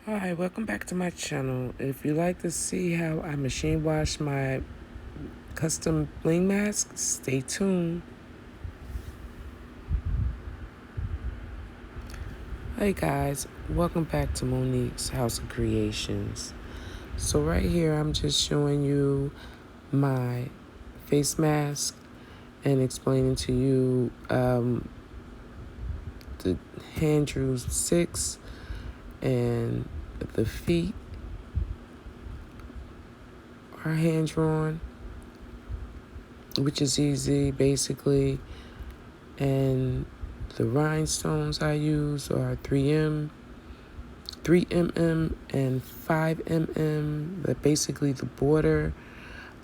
Hi, welcome back to my channel. If you like to see how I machine wash my custom bling mask, stay tuned. Hey guys, welcome back to Monique's House of Creations. So right here I'm just showing you my face mask and explaining to you the hand drew 6 and the feet are hand drawn, which is easy basically. And the rhinestones I use are 3mm, and 5mm. But basically the border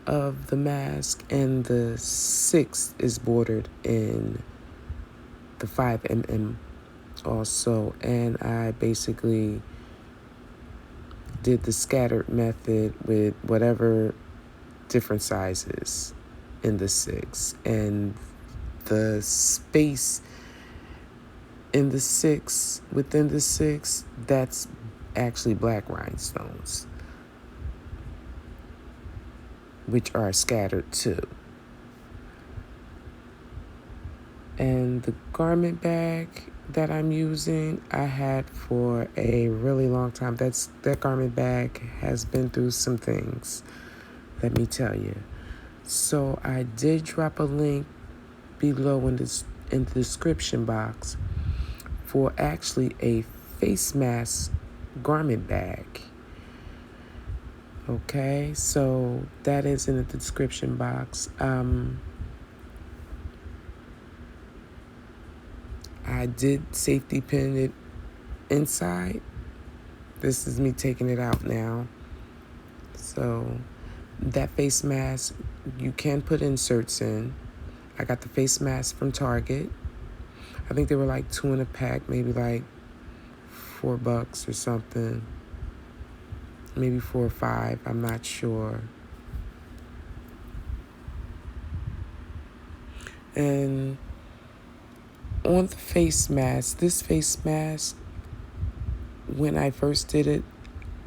of the mask and the 6 is bordered in the 5mm also. And I basically did the scattered method with whatever different sizes in the 6. And the space in the 6, within the 6, that's actually black rhinestones, which are scattered too. And the garment bag that I'm using, I had for a really long time. That garment bag has been through some things, let me tell you. So I did drop a link below in the description box for actually a face mask garment bag. Okay, so that is in the description box. I did safety pin it inside. This is me taking it out now. So that face mask, you can put inserts in. I got the face mask from Target. I think they were like 2 in a pack, maybe like $4 or something. Maybe 4 or 5, I'm not sure. And on the face mask, this face mask, when I first did it,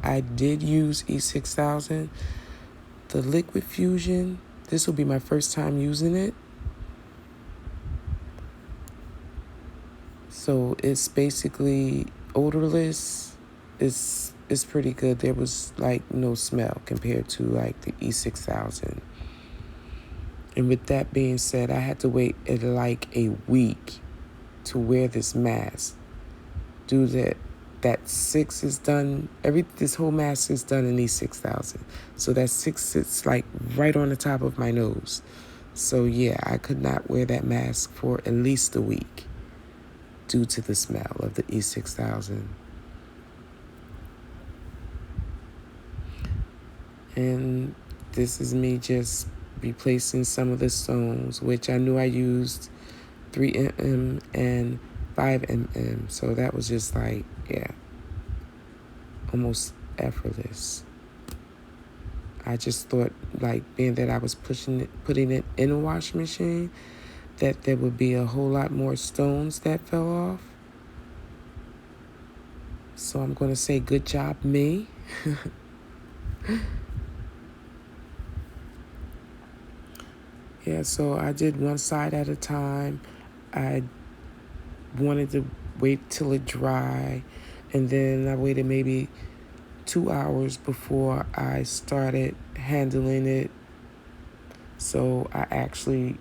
I did use E6000. The liquid fusion, this will be my first time using it. So it's basically odorless. It's pretty good. There was like no smell compared to like the E6000. And with that being said, I had to wait like a week to wear this mask. Do that 6 is done. This whole mask is done in E6000. So that 6 sits like right on the top of my nose. So yeah, I could not wear that mask for at least a week due to the smell of the E6000. And this is me just replacing some of the stones, which I knew I used 3mm and 5mm. So that was just like, yeah, almost effortless. I just thought, like, being that I was putting it in a washing machine, that there would be a whole lot more stones that fell off. So I'm going to say good job, me. Yeah, so I did one side at a time. I wanted to wait till it dry, and then I waited maybe 2 hours before I started handling it. So I actually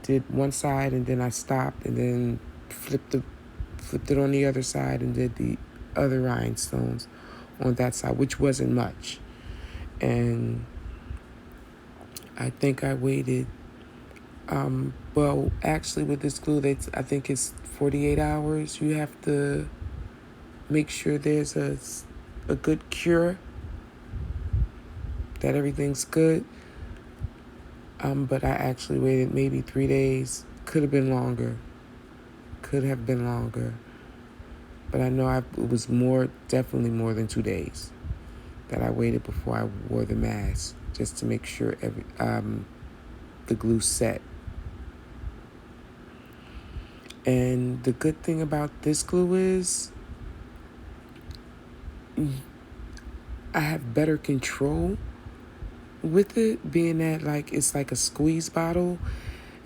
did one side, and then I stopped, and then flipped it on the other side and did the other rhinestones on that side, which wasn't much. And I think I waited, well, actually with this glue, I think it's 48 hours. You have to make sure there's a good cure, that everything's good. But I actually waited maybe 3 days. Could have been longer. But I know it was definitely more than 2 days that I waited before I wore the mask, just to make sure the glue set. And the good thing about this glue is I have better control with it, being that like it's like a squeeze bottle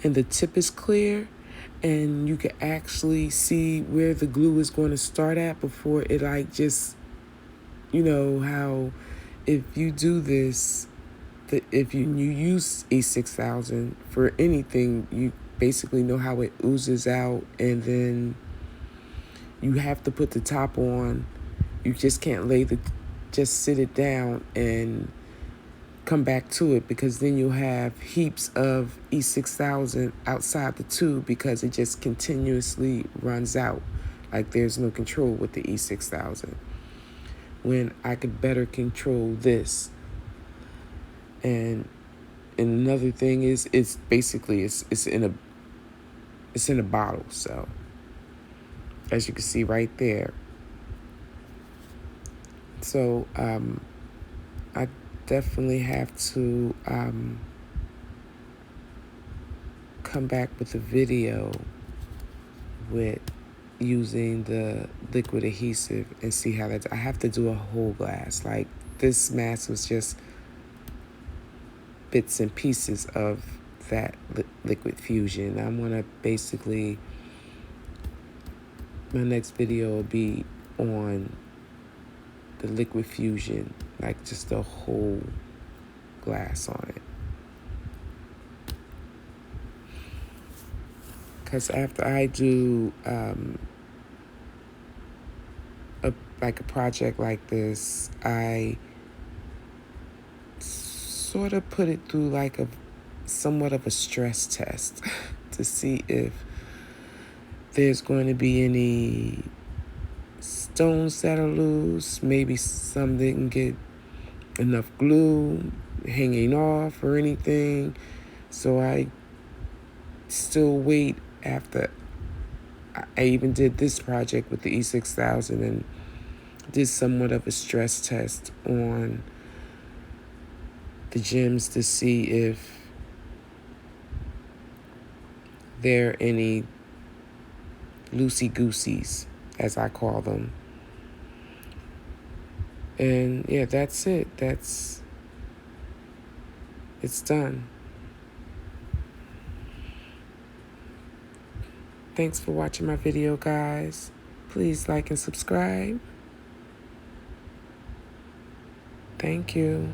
and the tip is clear, and you can actually see where the glue is going to start at before it like just, you know how if you do this, if you use E6000 for anything, you basically know how it oozes out, and then you have to put the top on. You just can't just sit it down and come back to it, because then you'll have heaps of E6000 outside the tube because it just continuously runs out. Like there's no control with the E6000. When I could better control this. And another thing is it's basically it's in a bottle. So as you can see right there. So I definitely have to come back with a video with using the liquid adhesive and see how I have to do a whole glass. Like this mask was just bits and pieces of that liquid fusion. I'm gonna basically, my next video will be on the liquid fusion, like just a whole glass on it. Because after I do a project like this, I sort of put it through like somewhat of a stress test to see if there's going to be any stones that are loose, maybe some didn't get enough glue hanging off or anything. So I still wait after I even did this project with the E6000 and did somewhat of a stress test on the gems to see if there are any loosey-gooseys, as I call them. And yeah, that's it. It's done. Thanks for watching my video, guys. Please like and subscribe. Thank you.